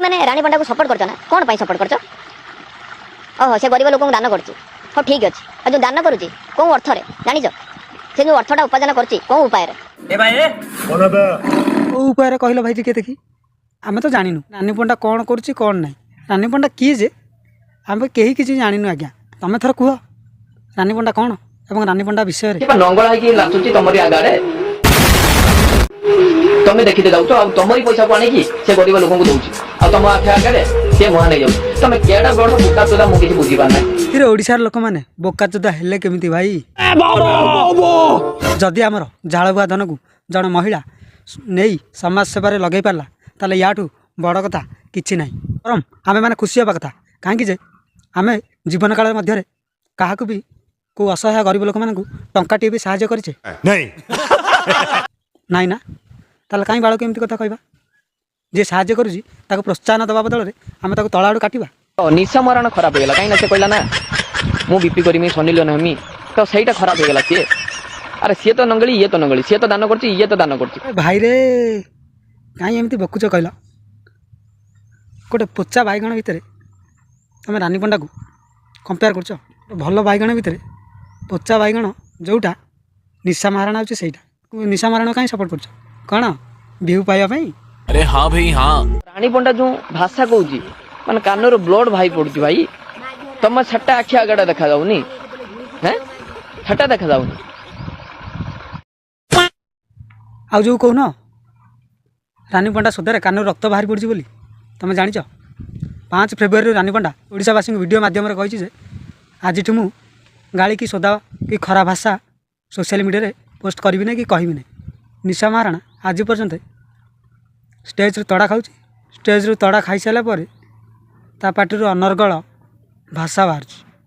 मैंने रानी पंडा को सपोर्ट करछ ना कौन पाई सपोर्ट करछ ओहो से गरीब लोक को दान करछ हो ठीक अछि आ जो दान करूची को अर्थ रे जानि छ से जो अर्थटा उपार्जन करची को उपाय रे ए भाई कोन बे ओ उपाय कहल भाई के देखी आम तो जानिनु रानी पंडा कौन करुच्ची कौन ना रानी पंडा किए जे आम कहीं किसी जानिनु आज्ञा तुम थर कह रानी पंडा कौन एवं रानी पंडा विषय नंगला है लाचुची तुमरी आगारे तुम देखते जाऊँ आ तुमरी पैसा को आनी से गरीब लोक को दौर आ तुम आखे आगे सी मुहा नहीं जाऊँ तुम केड़ा बड़ बोका चोदा मुझे किसी बुझी पारना फिर ओडिशार लोक मैंने बोका चोदा हेले केमिति भाई जदि आमर झाड़बुआ धन को जन महिला नहीं समाज सेवार लगे पारा ताले याठू बड़ कथा किछि नाही बरम आमे माने खुशी हवा कथा कहीं जे आमे जीवन काल मध्य क्या भी को असहाय गरीब लोक मानू टंकाटे भी साहाय्य करिछे नहीं नाई ना ताले कहीं बाड़ केमती कथा कहबा जे साहाय्य करुछि ताको प्रोत्साहन दबा बदल रे आमे ताको तळाडू काटिबा निशा मरण खराब हो गला कहीं से कहला ना मु बीपी करमी सनी लियोन हमी तो सहीटा खराब हो गला सी अरे सी तो नंगली ये तो नंगली सी तो दान करछि ये तो दान करछि भाई रे कहीं एमती बकुच कहला गोटे पोचा बैगण भितर तुम रानी पंडा को कंपेयर कर भल बैगण भितर पोचा बैगण जोटा निशा महाराणा होची सेटा निशा महाराणा कहीं सपोर्ट कर कौन व्यू पाइबा अरे हाँ भाई हाँ रानी पंडा जो भाषा कहूँ मान कानर ब्लड भाई पड़ुची भाई तुम छटा आखि आगड़ा देखा जाऊनी हैं छटा देखा जाऊनी आ जो कहून रानी पंडा सदर कानर रक्त बाहरी पड़ी बोली तुम जान 5 फेब्रुआरी रानी पंडा ओडिशावासी वीडियो माध्यम कही आज मु गाड़ी की सोदा कि खरा भाषा सोशल मीडिया पोस्ट करी ना कि कहबी ना निशा महाराणा आज पर्यंत स्टेज रू तड़ा खाऊँ स्टेज रू तड़ा खाई सारा ता पार्टी अनर्गल भाषा बाहर